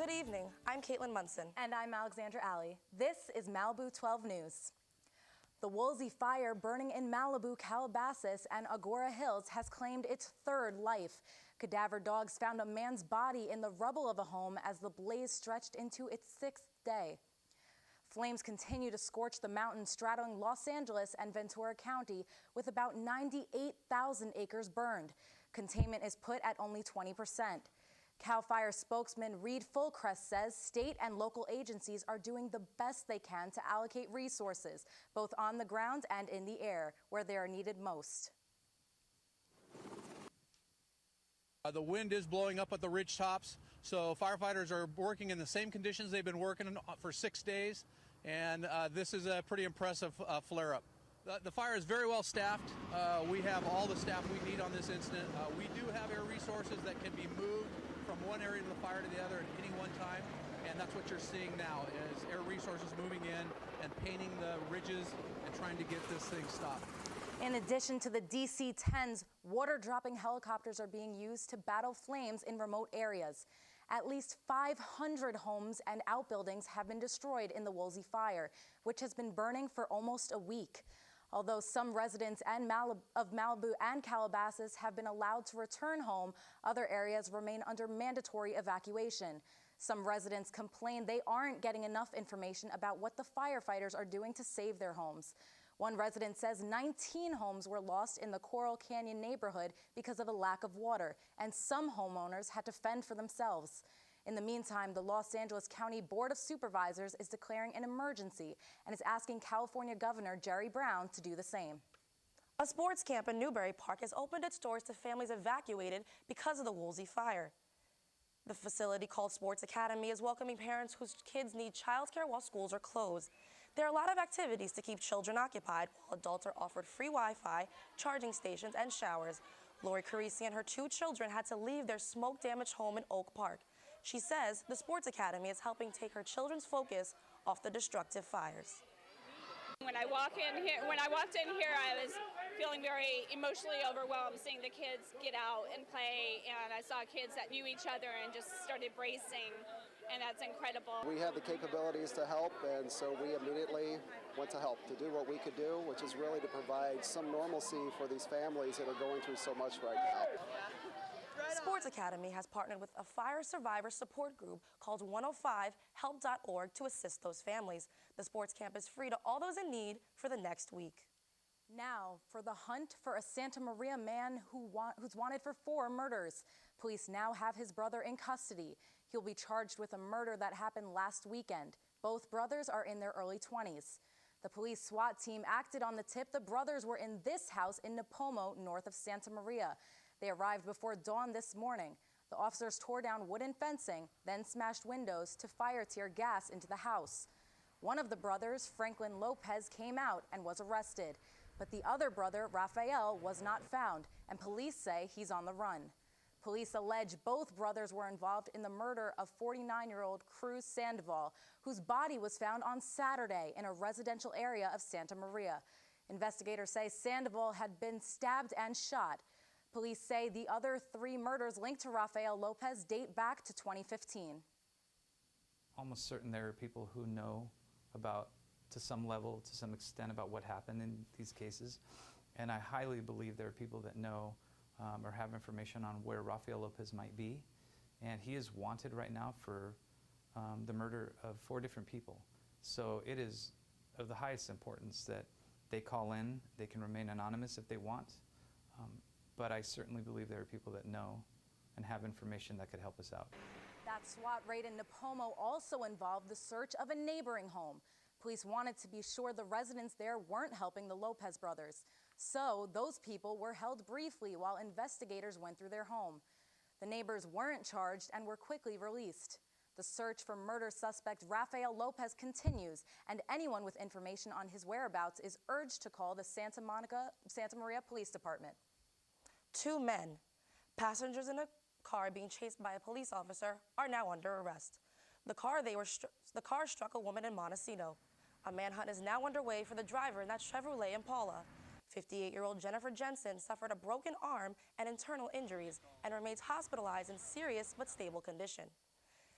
Good evening. I'm Caitlin Munson. And I'm Alexandra Alley. This is Malibu 12 News. The Woolsey fire burning in Malibu, Calabasas, and Agora Hills has claimed its third life. Cadaver dogs found a man's body in the rubble of a home as the blaze stretched into its sixth day. Flames continue to scorch the mountains straddling Los Angeles and Ventura County, with about 98,000 acres burned. Containment is put at only 20%. CAL FIRE spokesman Reed Fullcrest says state and local agencies are doing the best they can to allocate resources, both on the ground and in the air, where they are needed most. The wind is blowing up at the ridge tops, so firefighters are working in the same conditions they've been working in for 6 days, and this is a pretty impressive flare-up. The fire is very well staffed. We have all the staff we need on this incident. We do have air resources that can be moved from one area of the fire to the other at any one time, and that's what you're seeing now is air resources moving in and painting the ridges and trying to get this thing stopped. In addition to the DC-10s, water-dropping helicopters are being used to battle flames in remote areas. At least 500 homes and outbuildings have been destroyed in the Woolsey fire, which has been burning for almost a week. Although some residents of Malibu and Calabasas have been allowed to return home, other areas remain under mandatory evacuation. Some residents complain they aren't getting enough information about what the firefighters are doing to save their homes. One resident says 19 homes were lost in the Coral Canyon neighborhood because of a lack of water, and some homeowners had to fend for themselves. In the meantime, the Los Angeles County Board of Supervisors is declaring an emergency and is asking California Governor Jerry Brown to do the same. A sports camp in Newbury Park has opened its doors to families evacuated because of the Woolsey fire. The facility, called Sports Academy, is welcoming parents whose kids need childcare while schools are closed. There are a lot of activities to keep children occupied, while adults are offered free Wi-Fi, charging stations, and showers. Lori Carisi and her 2 children had to leave their smoke-damaged home in Oak Park. She says the Sports Academy is helping take her children's focus off the destructive fires. When I walked in here, I was feeling very emotionally overwhelmed seeing the kids get out and play, and I saw kids that knew each other and just started bracing, and that's incredible. We had the capabilities to help, and so we immediately went to help, to do what we could do, which is really to provide some normalcy for these families that are going through so much right now. Sports Academy has partnered with a fire survivor support group called 105help.org to assist those families. The sports camp is free to all those in need for the next week. Now, for the hunt for a Santa Maria man who's wanted for 4 murders. Police now have his brother in custody. He'll be charged with a murder that happened last weekend. Both brothers are in their early 20s. The police SWAT team acted on the tip. The brothers were in this house in Nipomo, north of Santa Maria. They arrived before dawn this morning. The officers tore down wooden fencing, then smashed windows to fire tear gas into the house. One of the brothers, Franklin Lopez, came out and was arrested. But the other brother, Rafael, was not found, and police say he's on the run. Police allege both brothers were involved in the murder of 49-year-old Cruz Sandoval, whose body was found on Saturday in a residential area of Santa Maria. Investigators say Sandoval had been stabbed and shot. Police say the other 3 murders linked to Rafael Lopez date back to 2015. Almost certain there are people who know about, to some level, to some extent, about what happened in these cases. And I highly believe there are people that know or have information on where Rafael Lopez might be. And he is wanted right now for the murder of 4 different people. So it is of the highest importance that they call in. They can remain anonymous if they want. But I certainly believe there are people that know and have information that could help us out. That SWAT raid in Nipomo also involved the search of a neighboring home. Police wanted to be sure the residents there weren't helping the Lopez brothers. So those people were held briefly while investigators went through their home. The neighbors weren't charged and were quickly released. The search for murder suspect Rafael Lopez continues, and anyone with information on his whereabouts is urged to call the Santa Maria Police Department. 2 men, passengers in a car being chased by a police officer, are now under arrest. The car struck a woman in Montecito. A manhunt is now underway for the driver in that Chevrolet Impala. 58-year-old Jennifer Jensen suffered a broken arm and internal injuries and remains hospitalized in serious but stable condition.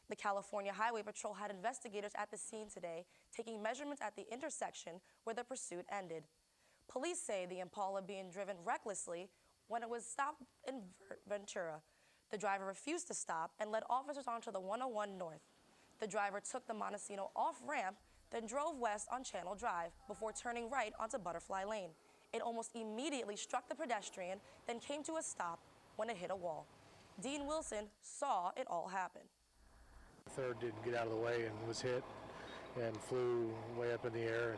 The California Highway Patrol had investigators at the scene today, taking measurements at the intersection where the pursuit ended. Police say the Impala being driven recklessly when it was stopped in Ventura. The driver refused to stop and led officers onto the 101 North. The driver took the Montesino off-ramp, then drove west on Channel Drive before turning right onto Butterfly Lane. It almost immediately struck the pedestrian, then came to a stop when it hit a wall. Dean Wilson saw it all happen. The third didn't get out of the way and was hit and flew way up in the air,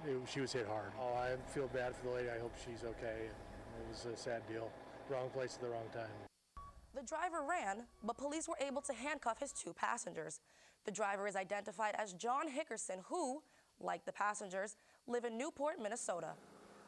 and she was hit hard. Oh, I feel bad for the lady. I hope she's okay. It was a sad deal. Wrong place at the wrong time. The driver ran, but police were able to handcuff his 2 passengers. The driver is identified as John Hickerson, who, like the passengers, live in Newport, Minnesota.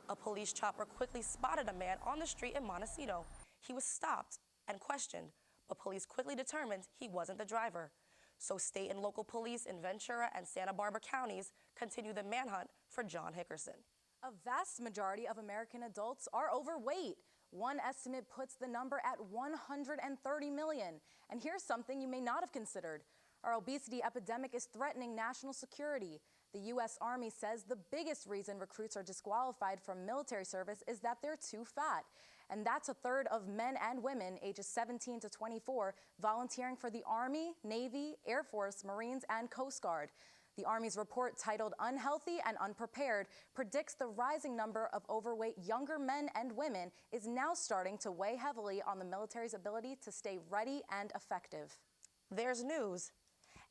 A police chopper quickly spotted a man on the street in Montecito. He was stopped and questioned, but police quickly determined he wasn't the driver. So state and local police in Ventura and Santa Barbara counties continue the manhunt for John Hickerson. A vast majority of American adults are overweight. One estimate puts the number at 130 million. And here's something you may not have considered. Our obesity epidemic is threatening national security. The U.S. Army says the biggest reason recruits are disqualified from military service is that they're too fat. And that's a third of men and women ages 17 to 24 volunteering for the Army, Navy, Air Force, Marines, and Coast Guard. The Army's report titled Unhealthy and Unprepared predicts the rising number of overweight younger men and women is now starting to weigh heavily on the military's ability to stay ready and effective. There's news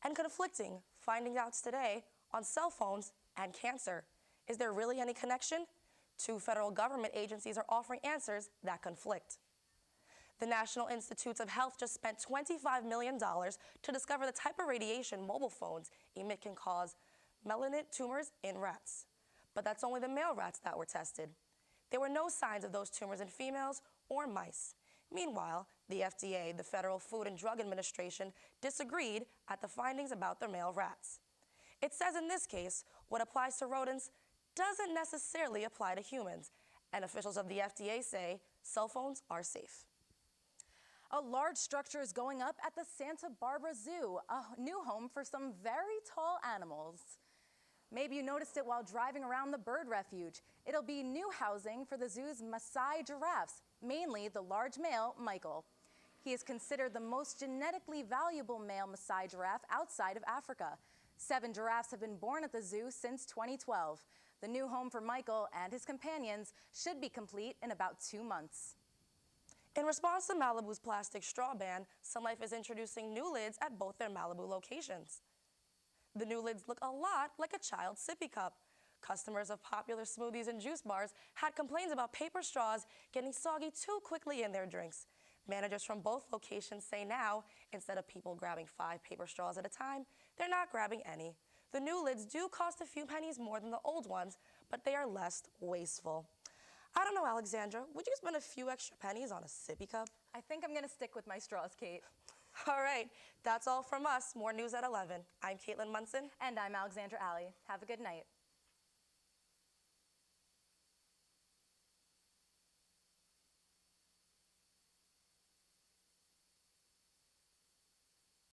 and conflicting findings today on cell phones and cancer. Is there really any connection? 2 federal government agencies are offering answers that conflict. The National Institutes of Health just spent $25 million to discover the type of radiation mobile phones emit can cause melanin tumors in rats. But that's only the male rats that were tested. There were no signs of those tumors in females or mice. Meanwhile, the FDA, the Federal Food and Drug Administration, disagreed at the findings about the male rats. It says in this case, what applies to rodents doesn't necessarily apply to humans, and officials of the FDA say cell phones are safe. A large structure is going up at the Santa Barbara Zoo, a new home for some very tall animals. Maybe you noticed it while driving around the bird refuge. It'll be new housing for the zoo's Maasai giraffes, mainly the large male, Michael. He is considered the most genetically valuable male Maasai giraffe outside of Africa. 7 giraffes have been born at the zoo since 2012. The new home for Michael and his companions should be complete in about 2 months. In response to Malibu's plastic straw ban, Sun Life is introducing new lids at both their Malibu locations. The new lids look a lot like a child's sippy cup. Customers of popular smoothies and juice bars had complaints about paper straws getting soggy too quickly in their drinks. Managers from both locations say now, instead of people grabbing 5 paper straws at a time, they're not grabbing any. The new lids do cost a few pennies more than the old ones, but they are less wasteful. I don't know, Alexandra, would you spend a few extra pennies on a sippy cup? I think I'm gonna stick with my straws, Kate. All right, that's all from us. More news at 11. I'm Caitlin Munson. And I'm Alexandra Alley. Have a good night.